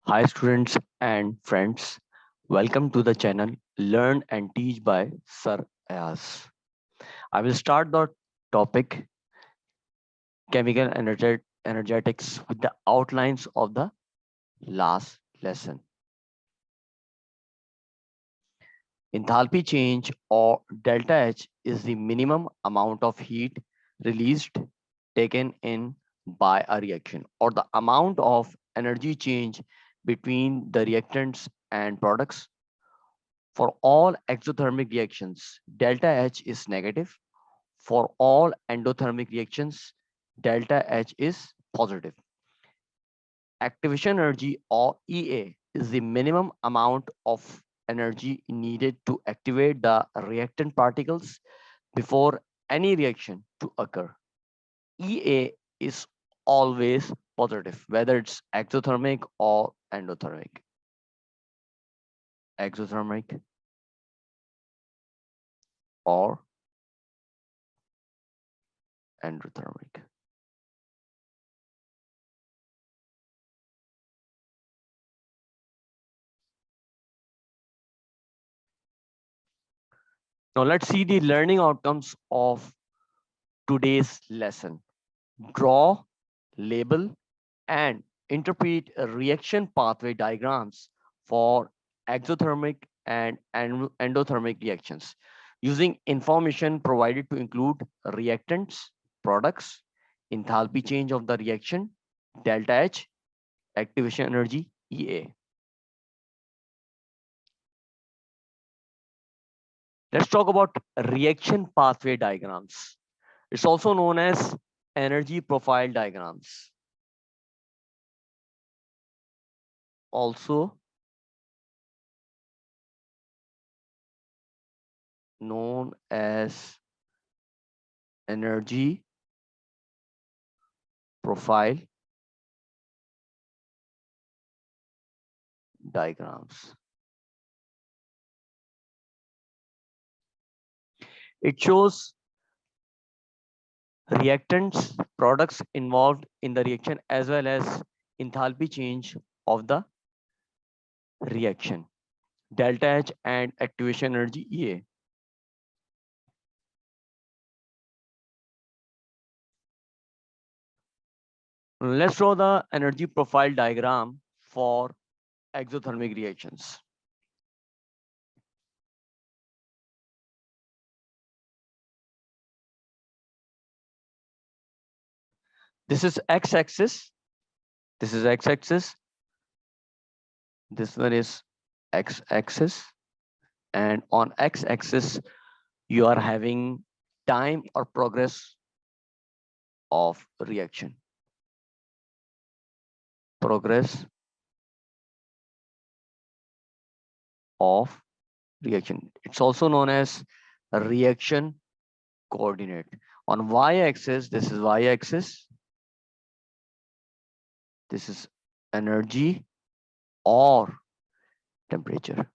Hi students and friends, welcome to the channel Learn and Teach by Sir Ayaz. I will start the topic chemical energetics with the outlines of the last lesson. Enthalpy change or delta H is the minimum amount of heat released taken in by a reaction or the amount of energy change between the reactants and products. For all exothermic reactions, delta H is negative. For all endothermic reactions, delta H is positive. Activation energy or EA is the minimum amount of energy needed to activate the reactant particles before any reaction to occur. EA is always positive, whether it's exothermic or endothermic. Exothermic or endothermic. Now let's see the learning outcomes of today's lesson. Draw, label, and interpret reaction pathway diagrams for exothermic and endothermic reactions using information provided to include reactants, products, enthalpy change of the reaction, delta H, activation energy, EA. Let's talk about reaction pathway diagrams. It's also known as energy profile diagrams. Also known as energy profile diagrams. It shows reactants, products involved in the reaction as well as enthalpy change of the reaction, delta H and activation energy EA. Let's draw the energy profile diagram for exothermic reactions. This is x-axis. This is x-axis. This one is x-axis. And on x-axis, you are having time or progress of reaction. Progress of reaction. It's also known as a reaction coordinate. On y-axis, this is y-axis. This is energy or temperature.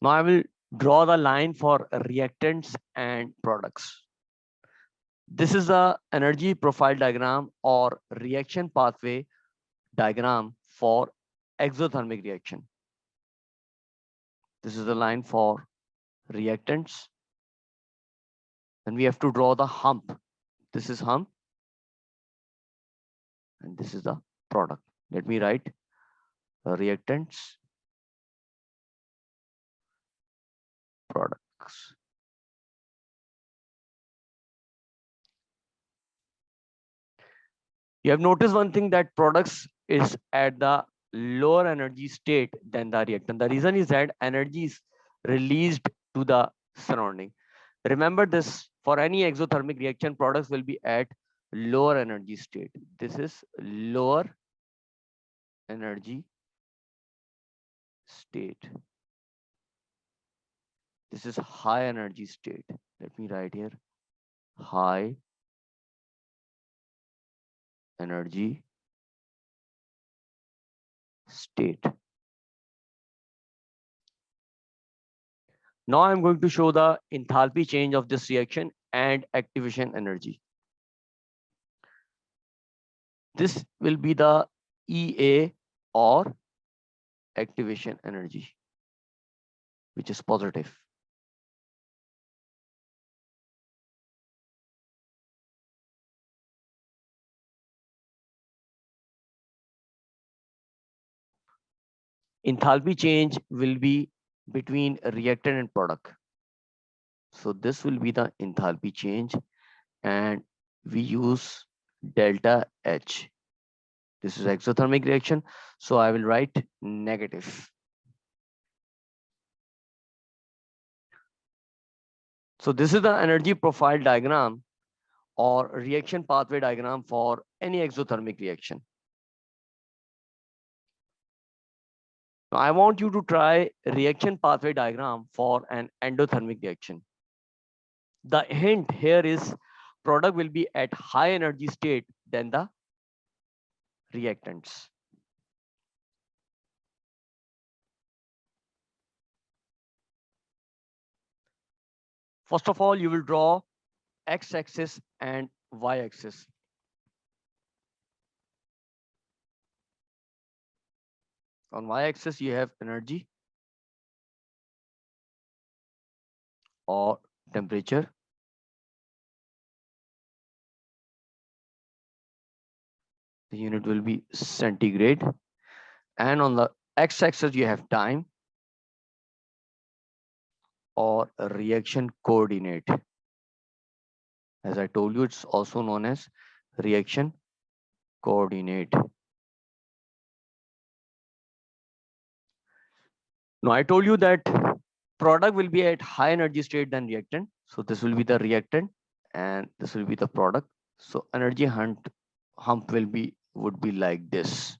Now I will draw the line for reactants and products. This is the energy profile diagram or reaction pathway diagram for exothermic reaction. This is the line for reactants. And we have to draw the hump. This is hump. And this is the product. Let me write reactants, products. You have noticed one thing, that products is at the lower energy state than the reactant. The reason is that energy is released to the surrounding. Remember this, for any exothermic reaction, products will be at lower energy state. This is lower energy state. This is high energy state. Let me write here, high energy state. Now I'm going to show the enthalpy change of this reaction and activation energy. This will be the EA or activation energy, which is positive. Enthalpy change will be between reactant and product. So this will be the enthalpy change, and we use delta H. This is exothermic reaction, so I will write negative. So this is the energy profile diagram or reaction pathway diagram for any exothermic reaction. Now I want you to try reaction pathway diagram for an endothermic reaction. The hint here is product will be at high energy state than the reactants. First of all, you will draw x-axis and y-axis. On y-axis, you have energy or temperature. The unit will be centigrade. And on the x-axis, you have time or reaction coordinate. As I told you, it's also known as reaction coordinate. Now, I told you that product will be at high energy state than reactant. So this will be the reactant and this will be the product. So energy hump would be like this.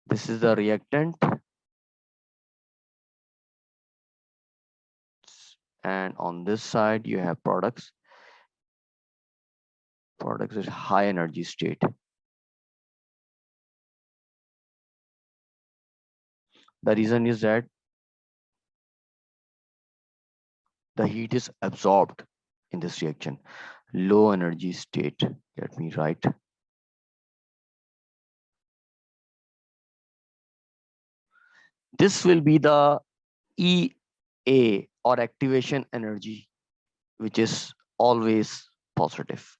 This is the reactant and on this side you have products. Products is high energy state. The reason is that the heat is absorbed in this reaction. Low energy state. Let me write. This will be the EA or activation energy, which is always positive.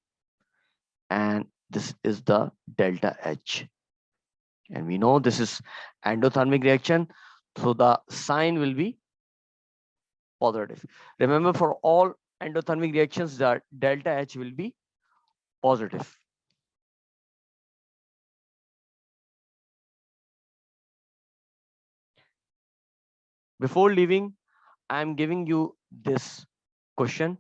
And this is the delta H. And we know this is endothermic reaction. So the sign will be positive. Remember, for all endothermic reactions, that delta H will be positive. Before leaving, I'm giving you this question.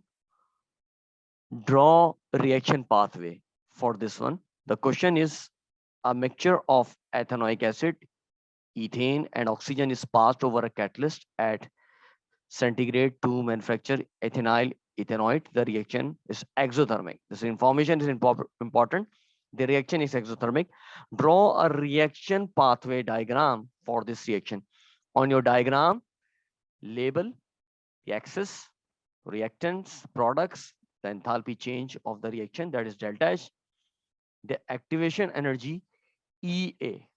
Draw reaction pathway for this one. The question is a mixture of ethanoic acid, ethane, and oxygen is passed over a catalyst at centigrade to manufacture ethynyl ethanoate. The reaction is exothermic. This information is important. The reaction is exothermic. Draw a reaction pathway diagram for this reaction. On your diagram, label the axis, reactants, products, the enthalpy change of the reaction, that is delta H, the activation energy EA.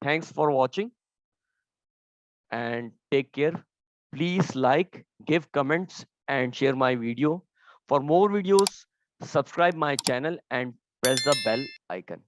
Thanks for watching and take care. Please like, give comments and share my video. For more videos, subscribe my channel and press the bell icon.